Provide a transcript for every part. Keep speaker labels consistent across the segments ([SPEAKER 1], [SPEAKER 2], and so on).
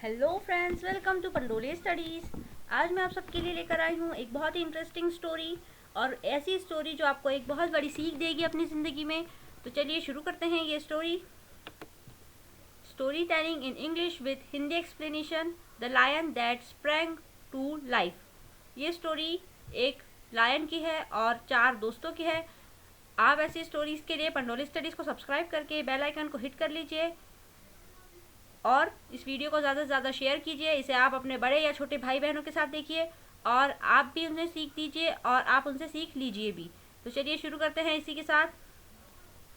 [SPEAKER 1] Hello friends, welcome to Pandole studies. आज मैं आप सबके लिए लेकर आई हूँ एक बहुत ही इंटरेस्टिंग स्टोरी, और ऐसी स्टोरी जो आपको एक बहुत बड़ी सीख देगी अपनी ज़िंदगी में। तो चलिए शुरू करते हैं ये story telling in English with Hindi explanation. The lion that sprang to life. ये स्टोरी एक लायन की है और 4 दोस्तों की है। आप ऐसी स्टोरीज़ के लिए पंडोले स्टडीज़ को सब्सक्राइब करके बेल आइकन को हिट कर लीजिए और इस वीडियो को ज़्यादा से ज़्यादा शेयर कीजिए। इसे आप अपने बड़े या छोटे भाई बहनों के साथ देखिए और आप भी उन्हें सीख दीजिए और आप उनसे सीख लीजिए भी। तो चलिए शुरू करते हैं इसी के साथ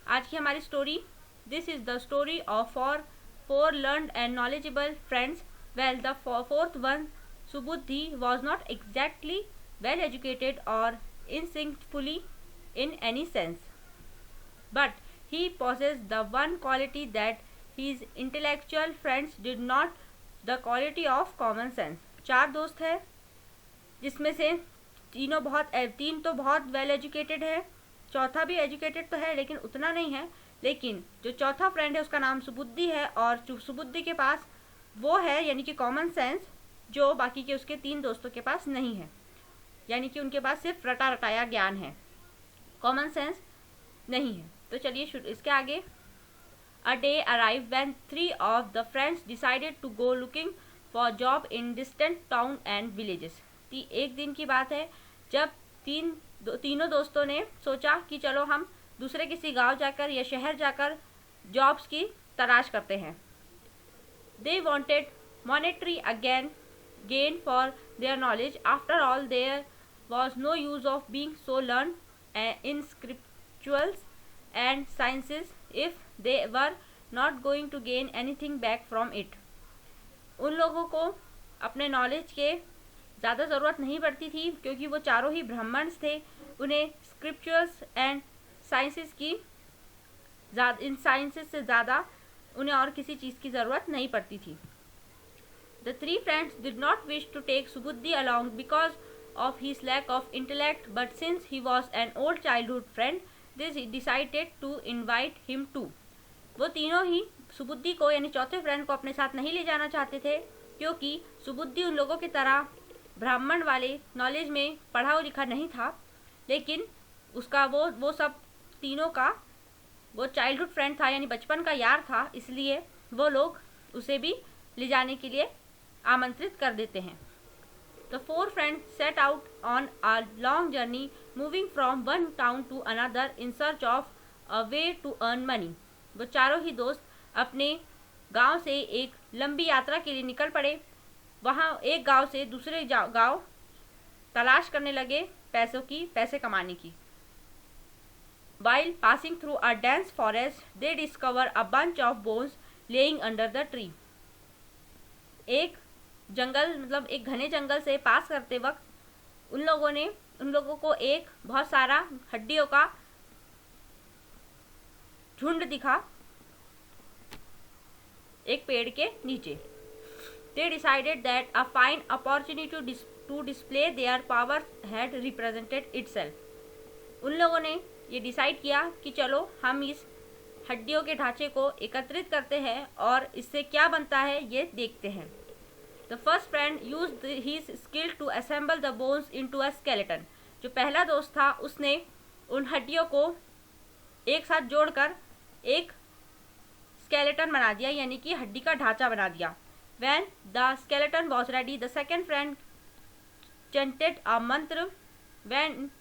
[SPEAKER 1] आज की हमारी story. This is the story of four learned and knowledgeable friends. Well, the fourth one, Subuddhi, was not exactly well educated और instinctfully in any sense, but he possessed the one quality that his intellectual friends did not, the quality of common sense। 4 दोस्त हैं जिसमें से तीन तो बहुत well educated है, चौथा भी एजुकेटेड तो है लेकिन उतना नहीं है। लेकिन जो चौथा फ्रेंड है उसका नाम सुबुद्धि है, और सुबुद्धि के पास वो है यानी कि कॉमन सेंस, जो बाकी के उसके 3 दोस्तों के पास नहीं है। यानी कि उनके पास सिर्फ रटा रटाया ज्ञान है, कॉमन सेंस नहीं है। तो चलिए इसके आगे। A day arrived when 3 of the friends decided to go looking for job in distant town and villages। एक दिन की बात है जब तीनों दोस्तों ने सोचा कि चलो हम दूसरे किसी गांव जाकर या शहर जाकर जॉब्स की तलाश करते हैं। They wanted monetary gain for their knowledge. After all, there was no use of being so learned in scriptures and sciences if they were not going to gain anything back from it। उन लोगों को अपने knowledge के ज़्यादा ज़रूरत नहीं पड़ती थी क्योंकि वो चारों ही ब्राह्मण्स थे। उन्हें scriptures and sciences in sciences से ज़्यादा उन्हें और किसी चीज़ की ज़रूरत नहीं पड़ती थी। The 3 friends did not wish to take Subuddhi along because of his lack of intellect, but since he was an old childhood friend, they decided to invite him too। वो तीनों ही सुबुद्धि को यानी चौथे फ्रेंड को अपने साथ नहीं ले जाना चाहते थे क्योंकि सुबुद्धि उन लोगों की तरह ब्राह्मण वाले नॉलेज में पढ़ा लिखा नहीं था, लेकिन उसका वो सब तीनों का वो चाइल्डहुड फ्रेंड था यानी बचपन का यार था, इसलिए वो लोग उसे भी ले जाने के लिए आमंत्रित कर देते हैं। The 4 friends set out on a long journey, moving from one town to another in search of a way to earn money। वो चारों ही दोस्त अपने गांव से एक लंबी यात्रा के लिए निकल पड़े। वहाँ एक गांव से दूसरे गांव तलाश करने लगे पैसे कमाने की। While passing through a dense forest, they discover a bunch of bones laying under the tree। एक घने जंगल से पास करते वक्त उन लोगों को एक बहुत सारा हड्डियों का झुंड दिखा एक पेड़ के नीचे। They decided that a fine opportunity to display their power had represented itself। उन लोगों ने ये डिसाइड किया कि चलो हम इस हड्डियों के ढांचे को एकत्रित करते हैं और इससे क्या बनता है ये देखते हैं। The first friend used his skill to assemble the bones into a skeleton। जो पहला दोस्त था उसने उन हड्डियों को एक साथ जोड़कर एक स्केलेटन बना दिया यानी कि हड्डी का ढांचा बना दिया। When the skeleton was ready, the second friend chanted a mantra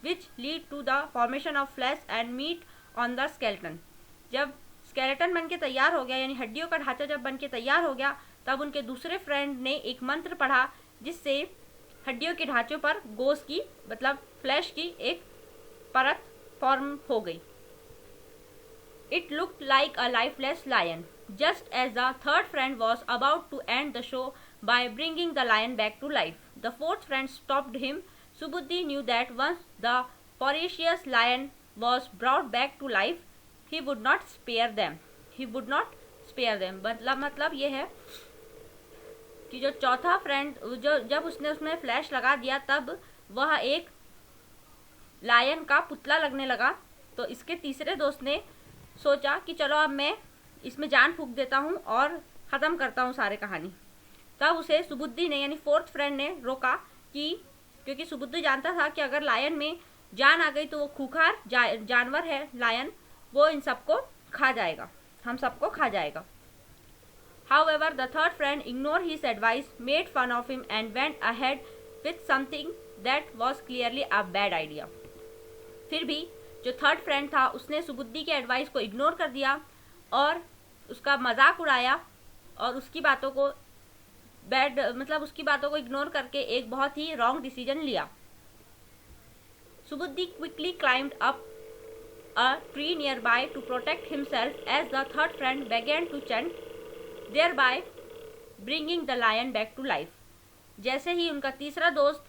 [SPEAKER 1] which lead to the formation of flesh and meat on the skeleton। जब स्केलेटन बन के तैयार हो गया यानी हड्डियों का ढांचा जब बन के तैयार हो गया, तब उनके दूसरे फ्रेंड ने एक मंत्र पढ़ा जिससे हड्डियों के ढांचों पर गोश्त की फ्लैश की एक परत फॉर्म हो गई। It looked like a lifeless lion, just as the third friend was about to end the show by bringing the lion back to life. The fourth friend stopped him. Subuddhi knew that once the ferocious lion was brought back to life, he would not spare them. मतलब ये है कि जो चौथा friend जब उसने उसमें flash लगा दिया तब वह एक लायन का पुतला लगने लगा। तो इसके तीसरे दोस्त ने सोचा कि चलो अब मैं इसमें जान फूंक देता हूँ और ख़त्म करता हूँ सारे कहानी। तब उसे सुबुद्धि ने यानी फोर्थ फ्रेंड ने रोका कि क्योंकि सुबुद्धि जानता था कि अगर लायन में जान आ गई तो वो खूंखार जानवर है लायन, वो इन सबको खा जाएगा, हम सबको खा जाएगा। However, the third friend ignored his advice, made fun of him and went ahead with something that was clearly a bad idea. फिर भी जो थर्ड फ्रेंड था उसने सुबुद्धि के एडवाइस को इग्नोर कर दिया और उसका मजाक उड़ाया और उसकी बातों को उसकी बातों को इग्नोर करके एक बहुत ही रॉन्ग डिसीजन लिया। सुबुद्धि quickly climbed up a tree nearby to protect himself as the third friend began to chant, thereby bringing the lion back to life. जैसे ही उनका तीसरा दोस्त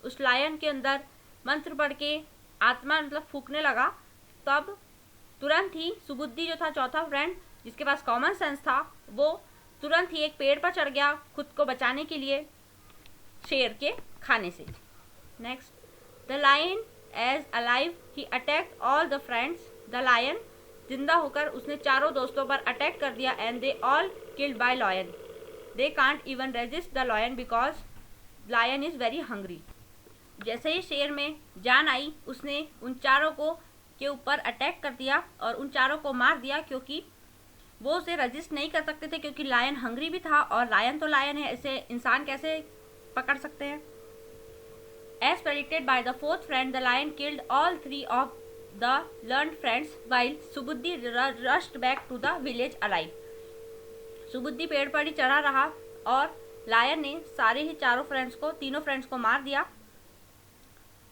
[SPEAKER 1] उस लायन के अंदर मंत्र पढ़ के आत्मा फूकने लगा, तब तुरंत ही सुबुद्धि जो था चौथा फ्रेंड जिसके पास कॉमन सेंस था, वो तुरंत ही एक पेड़ पर चढ़ गया खुद को बचाने के लिए शेर के खाने से। Next, the lion as alive he attacked all the friends. The lion जिंदा होकर उसने चारों दोस्तों पर अटैक कर दिया and they all killed by lion. They can't even resist the lion because lion is very hungry. जैसे ही शेर में जान आई उसने उन चारों को के ऊपर अटैक कर दिया और उन चारों को मार दिया, क्योंकि वो उसे रजिस्ट नहीं कर सकते थे क्योंकि लायन हंग्री भी था और लायन तो लायन है, ऐसे इंसान कैसे पकड़ सकते हैं। As predicted by the fourth friend, the lion killed all three of the learned friends while Subuddhi rushed back to the village alive. सुबुद्धि पेड़ पर ही चढ़ा रहा और लायन ने सारे ही तीनों फ्रेंड्स को मार दिया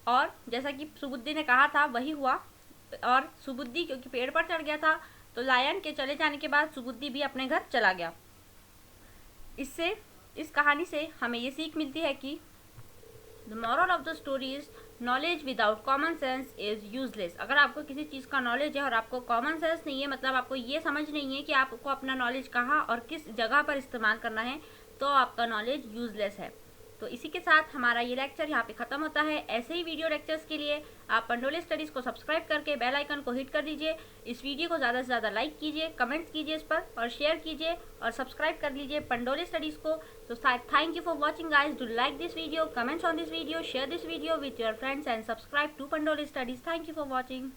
[SPEAKER 1] और जैसा कि सुबुद्धि ने कहा था वही हुआ। और सुबुद्धि क्योंकि पेड़ पर चढ़ गया था तो लायन के चले जाने के बाद सुबुद्धि भी अपने घर चला गया। इस कहानी से हमें ये सीख मिलती है कि The moral of the story is knowledge without common sense is useless. अगर आपको किसी चीज़ का नॉलेज है और आपको कॉमन सेंस नहीं है, मतलब आपको ये समझ नहीं है कि आपको अपना नॉलेज कहाँ और किस जगह पर इस्तेमाल करना है, तो आपका नॉलेज यूजलेस है। तो इसी के साथ हमारा ये लेक्चर यहाँ पे ख़त्म होता है। ऐसे ही वीडियो लेक्चर्स के लिए आप पंडोली स्टडीज़ को सब्सक्राइब करके बेल आइकन को हिट कर दीजिए। इस वीडियो को ज़्यादा से ज़्यादा लाइक कीजिए, कमेंट्स कीजिए इस पर और शेयर कीजिए और सब्सक्राइब कर लीजिए पंडोली स्टडीज़ को। तो thank you for watching guys. Do like this video, comments on this video, share this video with your friends and subscribe to Pandoli studies. Thank you for watching.